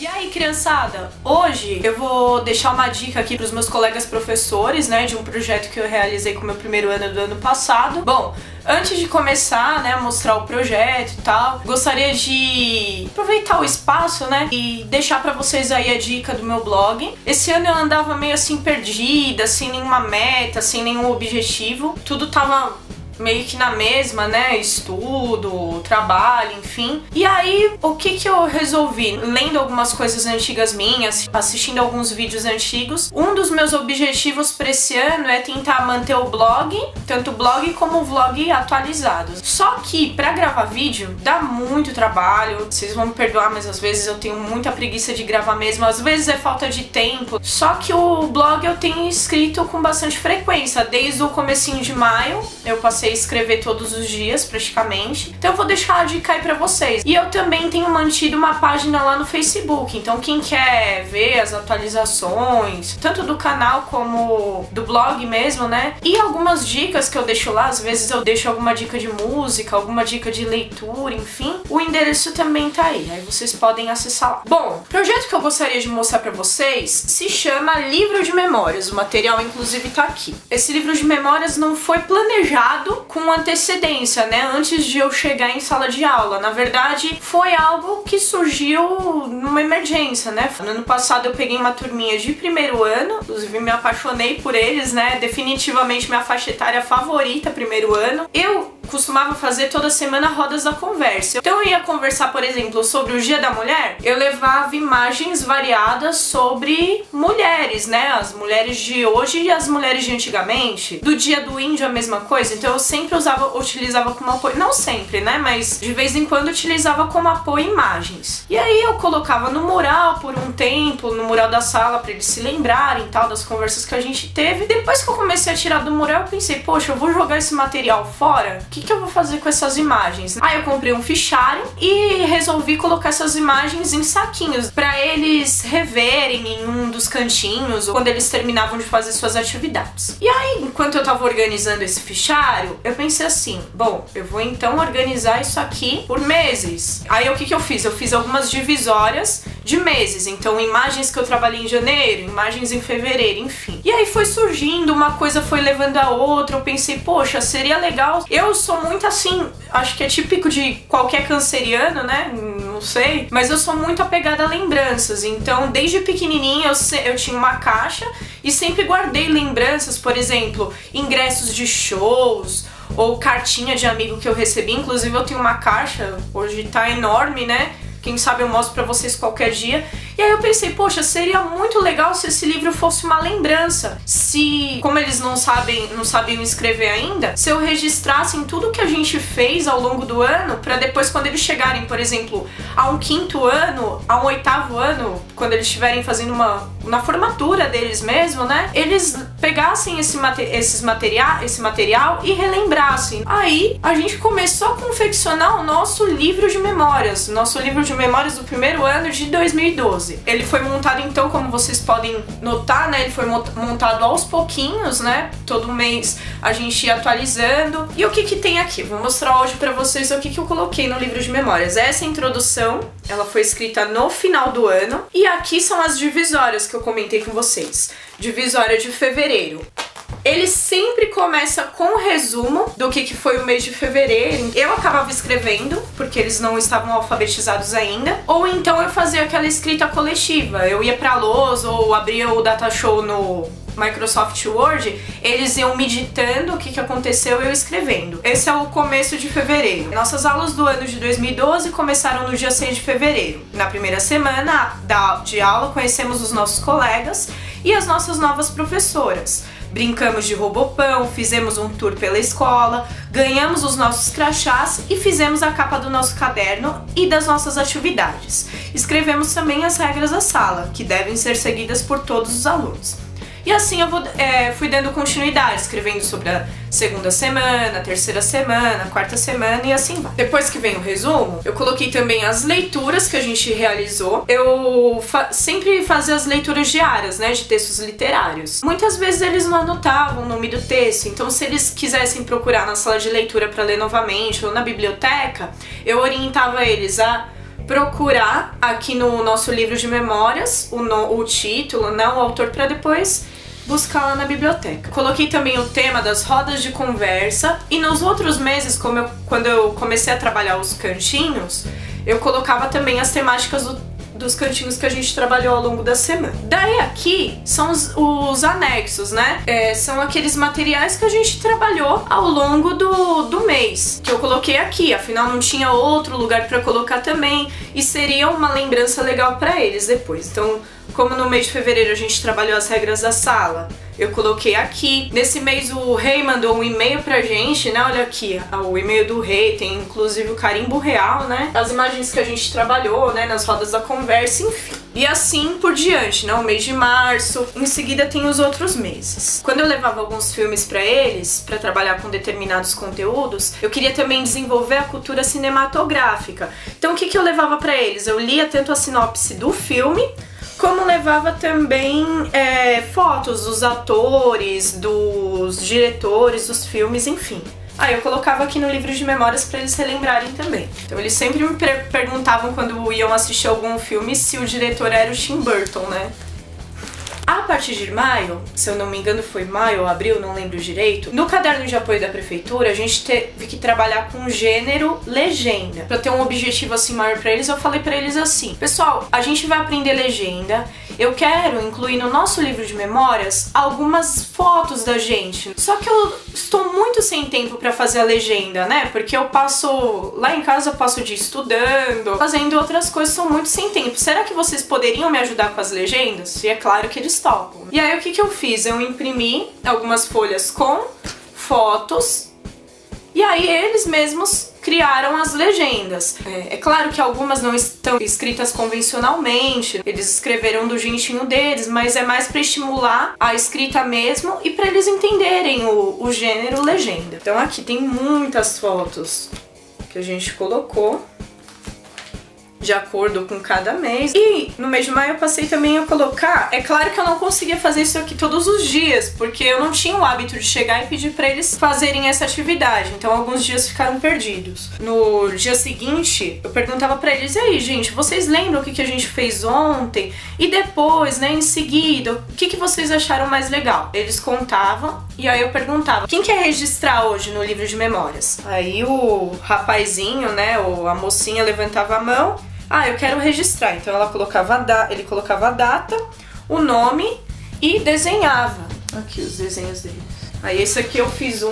E aí, criançada? Hoje eu vou deixar uma dica aqui para os meus colegas professores, né, de um projeto que eu realizei com o meu primeiro ano do ano passado. Bom, antes de começar, né, a mostrar o projeto e tal, gostaria de aproveitar o espaço, né, e deixar para vocês aí a dica do meu blog. Esse ano eu andava meio assim perdida, sem nenhuma meta, sem nenhum objetivo. Tudo tava meio que na mesma, né, estudo, trabalho, enfim. E aí, o que eu resolvi? Lendo algumas coisas antigas minhas, assistindo alguns vídeos antigos, um dos meus objetivos para esse ano é tentar manter o blog, tanto o blog como o vlog atualizados. Só que para gravar vídeo dá muito trabalho, vocês vão me perdoar, mas às vezes eu tenho muita preguiça de gravar mesmo, às vezes é falta de tempo. Só que o blog eu tenho escrito com bastante frequência, desde o comecinho de maio, eu passei a escrever todos os dias praticamente. Então eu vou deixar a dica aí pra vocês. E eu também tenho mantido uma página lá no Facebook, então quem quer ver as atualizações, tanto do canal como do blog mesmo, né? E algumas dicas que eu deixo lá, às vezes eu deixo alguma dica de música, alguma dica de leitura, enfim. O endereço também tá aí vocês podem acessar lá. Bom, o projeto que eu gostaria de mostrar pra vocês se chama Livro de Memórias. O material inclusive tá aqui. Esse livro de memórias não foi planejado com antecedência, né, antes de eu chegar em sala de aula. Na verdade, foi algo que surgiu numa emergência, né? No ano passado eu peguei uma turminha de primeiro ano, inclusive me apaixonei por eles, né? Definitivamente minha faixa etária favorita, primeiro ano. Eu costumava fazer toda semana rodas da conversa. Então eu ia conversar, por exemplo, sobre o Dia da Mulher, eu levava imagens variadas sobre mulheres, né? As mulheres de hoje e as mulheres de antigamente. Do Dia do Índio a mesma coisa, então eu sempre utilizava como apoio, não sempre, né? Mas de vez em quando utilizava como apoio imagens. E aí eu colocava no mural por um tempo, no mural da sala, pra eles se lembrarem tal das conversas que a gente teve. Depois que eu comecei a tirar do mural, eu pensei, poxa, eu vou jogar esse material fora? O que eu vou fazer com essas imagens? Aí eu comprei um fichário e resolvi colocar essas imagens em saquinhos pra eles reverem em um dos cantinhos ou quando eles terminavam de fazer suas atividades. E aí, enquanto eu tava organizando esse fichário, eu pensei assim, bom, eu vou então organizar isso aqui por meses. Aí o que eu fiz? Eu fiz algumas divisórias de meses, então imagens que eu trabalhei em janeiro, imagens em fevereiro, enfim. E aí foi surgindo, uma coisa foi levando a outra, eu pensei, poxa, seria legal. Eu sou muito assim, acho que é típico de qualquer canceriano, né? Não sei, mas eu sou muito apegada a lembranças, então desde pequenininha eu tinha uma caixa e sempre guardei lembranças, por exemplo, ingressos de shows ou cartinha de amigo que eu recebi. Inclusive eu tenho uma caixa, hoje tá enorme, né? Quem sabe eu mostro pra vocês qualquer dia. E aí eu pensei, poxa, seria muito legal se esse livro fosse uma lembrança. Se, como eles não sabiam escrever ainda, se eu registrasse em tudo que a gente fez ao longo do ano, pra depois quando eles chegarem, por exemplo, a um quinto ano, a um oitavo ano, quando eles estiverem fazendo na formatura deles mesmo, né? Eles pegassem esse material e relembrassem. Aí a gente começou a confeccionar o nosso livro de memórias. Nosso livro de memórias do primeiro ano de 2012. Ele foi montado então, como vocês podem notar, né? Ele foi montado aos pouquinhos, né? Todo mês a gente ia atualizando. E o que tem aqui? Vou mostrar hoje pra vocês o que eu coloquei no livro de memórias. Essa introdução, ela foi escrita no final do ano. E aqui são as divisórias que eu comentei com vocês. Divisória de fevereiro. Ele sempre começa com um resumo do que foi o mês de fevereiro. Eu acabava escrevendo, porque eles não estavam alfabetizados ainda. Ou então eu fazia aquela escrita coletiva. Eu ia pra lousa ou abria o Datashow no Microsoft Word, eles iam me ditando o que aconteceu e eu escrevendo. Esse é o começo de fevereiro. Nossas aulas do ano de 2012 começaram no dia 6 de fevereiro. Na primeira semana de aula, conhecemos os nossos colegas e as nossas novas professoras. Brincamos de Robopão, fizemos um tour pela escola, ganhamos os nossos crachás e fizemos a capa do nosso caderno e das nossas atividades. Escrevemos também as regras da sala, que devem ser seguidas por todos os alunos. E assim eu fui dando continuidade, escrevendo sobre a segunda semana, a terceira semana, a quarta semana e assim vai. Depois que vem o resumo, eu coloquei também as leituras que a gente realizou. Eu sempre fazia as leituras diárias, né, de textos literários. Muitas vezes eles não anotavam o nome do texto, então se eles quisessem procurar na sala de leitura para ler novamente ou na biblioteca, eu orientava eles a procurar aqui no nosso livro de memórias o título, né, o autor, para depois buscar lá na biblioteca. Coloquei também o tema das rodas de conversa, e nos outros meses, quando eu comecei a trabalhar os cantinhos, eu colocava também as temáticas dos cantinhos que a gente trabalhou ao longo da semana. Daí aqui são os anexos, né? São aqueles materiais que a gente trabalhou ao longo do mês, que eu coloquei aqui, afinal não tinha outro lugar para colocar também, e seria uma lembrança legal para eles depois. Então, como no mês de fevereiro a gente trabalhou as regras da sala, eu coloquei aqui. Nesse mês o rei mandou um e-mail pra gente, né? Olha aqui, o e-mail do rei, tem inclusive o carimbo real, né? As imagens que a gente trabalhou, né? Nas rodas da conversa, enfim. E assim por diante, né? O mês de março, em seguida tem os outros meses. Quando eu levava alguns filmes pra eles, pra trabalhar com determinados conteúdos, eu queria também desenvolver a cultura cinematográfica. Então o que eu levava pra eles? Eu lia tanto a sinopse do filme, como levava também fotos dos atores, dos diretores, dos filmes, enfim. Aí eu colocava aqui no livro de memórias para eles relembrarem também. Então eles sempre me perguntavam quando iam assistir algum filme se o diretor era o Tim Burton, né? A partir de maio, se eu não me engano foi maio ou abril, não lembro direito, no caderno de apoio da prefeitura a gente teve que trabalhar com o gênero legenda. Pra ter um objetivo assim maior pra eles, eu falei pra eles assim: pessoal, a gente vai aprender legenda, eu quero incluir no nosso livro de memórias algumas fotos da gente. Só que eu estou muito sem tempo pra fazer a legenda, né? Porque eu passo, lá em casa eu passo o dia estudando, fazendo outras coisas, sou muito sem tempo. Será que vocês poderiam me ajudar com as legendas? E é claro que eles topam. E aí o que eu fiz? Eu imprimi algumas folhas com fotos e aí eles mesmos criaram as legendas. É claro que algumas não estão escritas convencionalmente, eles escreveram do jeitinho deles, mas é mais para estimular a escrita mesmo e para eles entenderem o gênero legenda. Então aqui tem muitas fotos que a gente colocou de acordo com cada mês. E no mês de maio eu passei também a colocar, é claro que eu não conseguia fazer isso aqui todos os dias, porque eu não tinha o hábito de chegar e pedir pra eles fazerem essa atividade, então alguns dias ficaram perdidos. No dia seguinte, eu perguntava pra eles: e aí, gente, vocês lembram o que a gente fez ontem? E depois, né, em seguida, o que vocês acharam mais legal? Eles contavam, e aí eu perguntava: quem quer registrar hoje no livro de memórias? Aí o rapazinho, né, ou a mocinha levantava a mão: ah, eu quero registrar. Então ele colocava a data, o nome e desenhava. Aqui os desenhos deles. Aí esse aqui eu fiz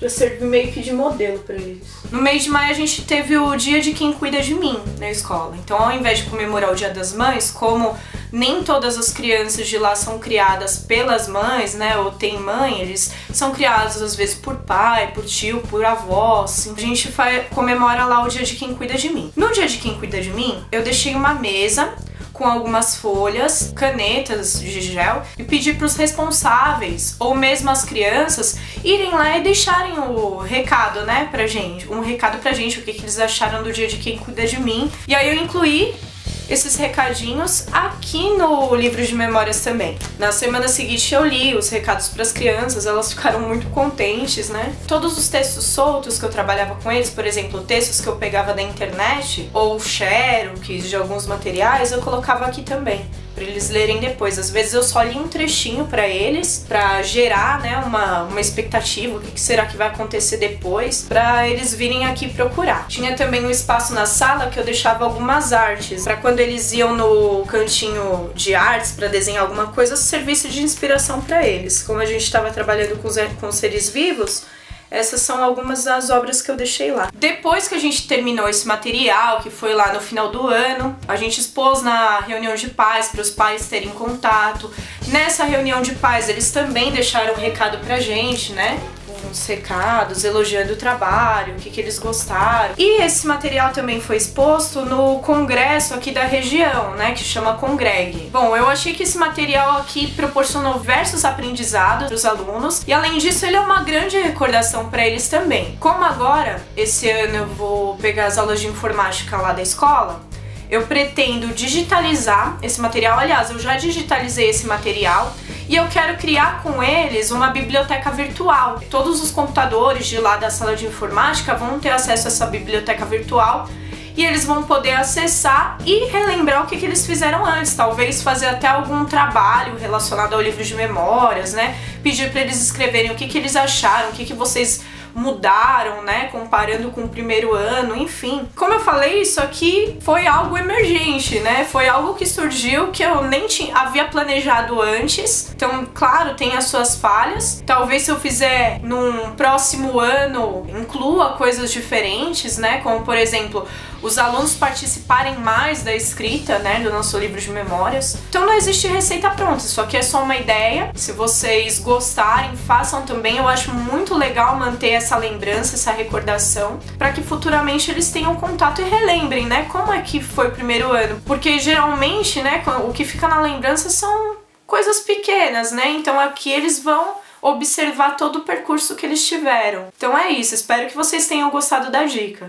pra servir meio que de modelo pra eles. No mês de maio a gente teve o dia de quem cuida de mim na escola. Então ao invés de comemorar o Dia das Mães, como nem todas as crianças de lá são criadas pelas mães, né, ou tem mãe, eles são criados às vezes por pai, por tio, por avó, assim. A gente comemora lá o dia de quem cuida de mim. No dia de quem cuida de mim, eu deixei uma mesa com algumas folhas, canetas de gel e pedi para os responsáveis ou mesmo as crianças irem lá e deixarem o recado, né, pra gente, um recado pra gente, o que eles acharam do dia de quem cuida de mim. E aí eu incluí esses recadinhos aqui no livro de memórias também. Na semana seguinte eu li os recados para as crianças, elas ficaram muito contentes, né? Todos os textos soltos que eu trabalhava com eles, por exemplo, textos que eu pegava da internet ou xerox de alguns materiais, eu colocava aqui também, para eles lerem depois. Às vezes eu só li um trechinho para eles, para gerar, né, uma expectativa, o que será que vai acontecer depois, para eles virem aqui procurar. Tinha também um espaço na sala que eu deixava algumas artes, para quando eles iam no cantinho de artes para desenhar alguma coisa, serviço de inspiração para eles. Como a gente estava trabalhando com seres vivos, essas são algumas das obras que eu deixei lá. Depois que a gente terminou esse material, que foi lá no final do ano, a gente expôs na reunião de pais para os pais terem contato. Nessa reunião de pais, eles também deixaram um recado pra gente, né? Uns recados, elogiando o trabalho, o que eles gostaram. E esse material também foi exposto no congresso aqui da região, né, que chama Congreg. Bom, eu achei que esse material aqui proporcionou diversos aprendizados para os alunos e além disso ele é uma grande recordação para eles também. Como agora, esse ano eu vou pegar as aulas de informática lá da escola, eu pretendo digitalizar esse material. Aliás, eu já digitalizei esse material e eu quero criar com eles uma biblioteca virtual. Todos os computadores de lá da sala de informática vão ter acesso a essa biblioteca virtual e eles vão poder acessar e relembrar o que eles fizeram antes, talvez fazer até algum trabalho relacionado ao livro de memórias, né? Pedir para eles escreverem o que eles acharam, o que vocês mudaram, né, comparando com o primeiro ano, enfim. Como eu falei, isso aqui foi algo emergente, né, foi algo que surgiu que eu nem havia planejado antes, então, claro, tem as suas falhas. Talvez se eu fizer num próximo ano, inclua coisas diferentes, né, como, por exemplo, os alunos participarem mais da escrita, né, do nosso livro de memórias. Então não existe receita pronta, isso aqui é só uma ideia. Se vocês gostarem, façam também. Eu acho muito legal manter essa lembrança, essa recordação, para que futuramente eles tenham contato e relembrem, né, como é que foi o primeiro ano. Porque geralmente, né, o que fica na lembrança são coisas pequenas, né, então aqui eles vão observar todo o percurso que eles tiveram. Então é isso, espero que vocês tenham gostado da dica.